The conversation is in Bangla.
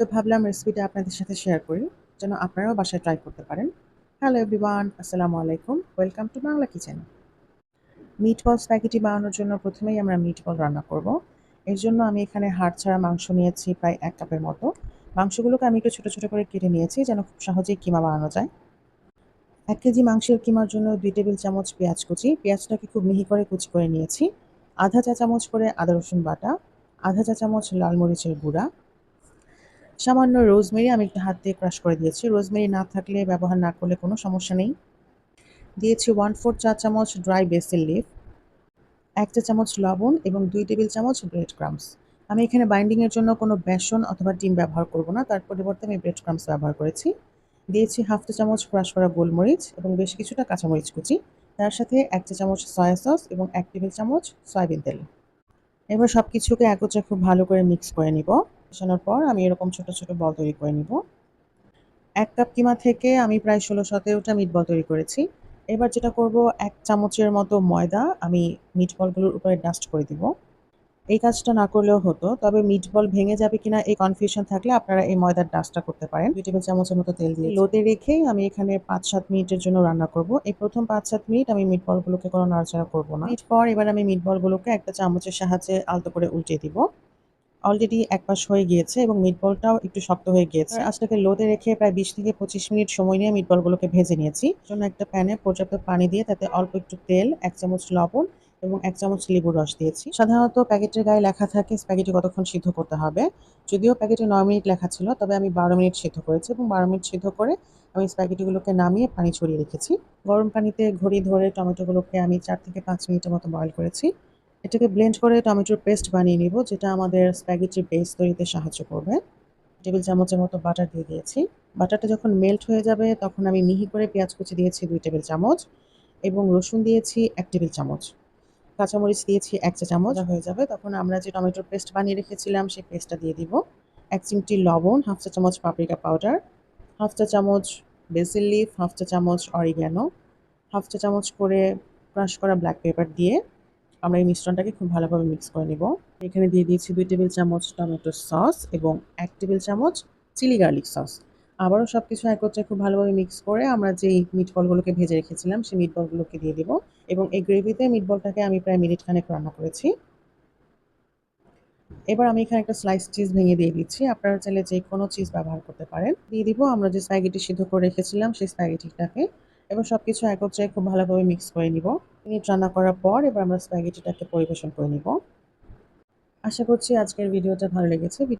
তো ভাবলাম রেসিপিটা আপনাদের সাথে শেয়ার করি, যেন আপনারাও বাসায় ট্রাই করতে পারেন। হ্যালো এভরিওয়ান, আসসালামু আলাইকুম। Welcome to Bangla kitchen. Meatball spaghetti বানানোর জন্য প্রথমেই আমরা মিটবল রান্না করব। এর জন্য আমি এখানে হাড় ছাড়া মাংস নিয়েছি প্রায় 1 কাপের মতো। মাংসগুলোকে আমি একটু ছোট ছোট করে কেটে নিয়েছি যেন খুব সহজেই কিমা বানানো যায়। 1 কেজি মাংসের কিমার জন্য 2 টেবিল চামচ পেঁয়াজ কুচি, পেঁয়াজটাকে খুব মিহি করে কুচি করে নিয়েছি। আধা চা চামচ করে আদা রসুন বাটা, আধা চা চামচ লাল মরিচের গুঁড়া, সামান্য রোজমেরি আমি একটু হাত দিয়ে ক্রাশ করে দিয়েছি। রোজমেরি না থাকলে ব্যবহার না করলে কোনো সমস্যা নেই। দিয়েছি 1/4 চা চামচ ড্রাই বেসিল লিফ, 1 চা চামচ লবণ এবং 2 টেবিল চামচ ব্রেড ক্রাম্বস। আমি এখানে বাইন্ডিং এর জন্য কোনো বেসন অথবা ডিম ব্যবহার করব না, তার পরিবর্তে আমি ব্রেড ক্রাম্বস ব্যবহার করেছি। দিয়েছি হাফ চা চামচ ক্রাশ করা গোলমরিচ এবং বেশ কিছুটা কাঁচামরিচ কুচি। তার সাথে 1 চা চামচ সয়া সস এবং 1 টেবিল চামচ সয়াবিন তেল। এবার সবকিছুকে একত্রে খুব ভালো করে মিক্স করে নিব। মেশানোর পর আমি এরকম ছোট ছোট বল তৈরি করে নিব। 1 কাপ কিমা থেকে আমি প্রায় ১৬-১৭টা মিটবল তৈরি করেছি। এবার যেটা করব, ১ চামচের মতো ময়দা আমি মিটবলগুলোর উপরে ডাস্ট করে দিব। এই কাজটা না করলেও হতো, তবে মিটবল ভেঙে যাবে কিনা এই কনফিউশন থাকলে আপনারা এই ময়দার ডাস্টটা করতে পারেন। ২ টেবিল চামচের মতো তেল দিয়ে লোতে রেখেই আমি এখানে ৫-৭ মিনিটের জন্য রান্না করব। এই প্রথম ৫-৭ মিনিট আমি মিটবলগুলোকে কোনো নাড়াচাড়া করব না। মিনিট পর এবার আমি মিটবলগুলোকে একটা চামচের সাহায্যে আলতো করে উল্টে দিব। অলরেডি এক পাশ হয়ে গিয়েছে এবং মিটবলটাও একটু শক্ত হয়ে গিয়েছে। আঁচটাকে লোতে রেখে প্রায় ২০-২৫ মিনিট সময় নিয়ে মিটবলগুলোকে ভেজে নিয়েছি। জন্য একটা প্যানে পর্যাপ্ত পানি দিয়ে তাতে অল্প একটু তেল, ১ চামচ লবণ এবং ১ চামচ লেবুর রস দিয়েছি। সাধারণত প্যাকেটের গায়ে লেখা থাকে স্প্যাগেটি কতক্ষণ সিদ্ধ করতে হবে। যদিও প্যাকেটে ৯ মিনিট লেখা ছিল, তবে আমি ১২ মিনিট সিদ্ধ করেছি এবং ১২ মিনিট সিদ্ধ করে আমি স্প্যাগেটিগুলোকে নামিয়ে পানি ছড়িয়ে রেখেছি। গরম পানিতে ঘড়ি ধরে টমেটোগুলোকে আমি ৪ থেকে ৫ মিনিটের মতো বয়েল করেছি। এটাকে ব্লেন্ড করে টমেটোর পেস্ট বানিয়ে নিব, যেটা আমাদের স্প্যাগেটির বেস তৈরিতে সাহায্য করবে। টেবিল চামচের মতো বাটার দিয়ে দিয়েছি। বাটারটা যখন মেল্ট হয়ে যাবে তখন আমি মিহি করে পেঁয়াজ কুচি দিয়েছি ২ টেবিল চামচ এবং রসুন দিয়েছি ১ টেবিল চামচ। কাঁচামরিচ দিয়েছি ১ চা চামচ। হয়ে যাবে তখন আমরা যে টমেটোর পেস্ট বানিয়ে রেখেছিলাম সেই পেস্টটা দিয়ে দিব। ১ চিমটি লবণ, হাফ চা চামচ পাপরিকা পাউডার, হাফ চা চামচ বেসিল লিফ, হাফ চা চামচ অরিগ্যানো, হাফ চা চামচ করে ক্রাশ করা ব্ল্যাক পেপার দিয়ে আমরা এই মিশ্রণটাকে খুব ভালোভাবে মিক্স করে নিব। এখানে দিয়ে দিয়েছি ২ টেবিল চামচ টমেটো সস এবং ১ টেবিল চামচ চিলি গার্লিক সস। আবারও সবকিছু একত্রে খুব ভালোভাবে মিক্স করে আমরা যেই মিটবলগুলোকে ভেজে রেখেছিলাম সেই মিটবলগুলোকে দিয়ে দিব এবং এই গ্রেভিতে মিটবলটাকে আমি প্রায় মিনিট খানেক রান্না করেছি। এবার আমি এখানে একটা স্লাইস চিজ ভেঙে দিয়ে দিচ্ছি। আপনারা চাইলে যেকোনো চিজ ব্যবহার করতে পারেন। দিয়ে দিব আমরা যে স্প্যাগেটি সিদ্ধ করে রেখেছিলাম সেই স্প্যাগেটিটাকে। এবার সবকিছু একত্রে খুব ভালোভাবে মিক্স করে নিব। মিনিট রান্না করার পর এবার আমরা স্প্যাগেটিটাকে পরিবেশন করে নিব। আশা করছি আজকের ভিডিওটা ভালো লেগেছে।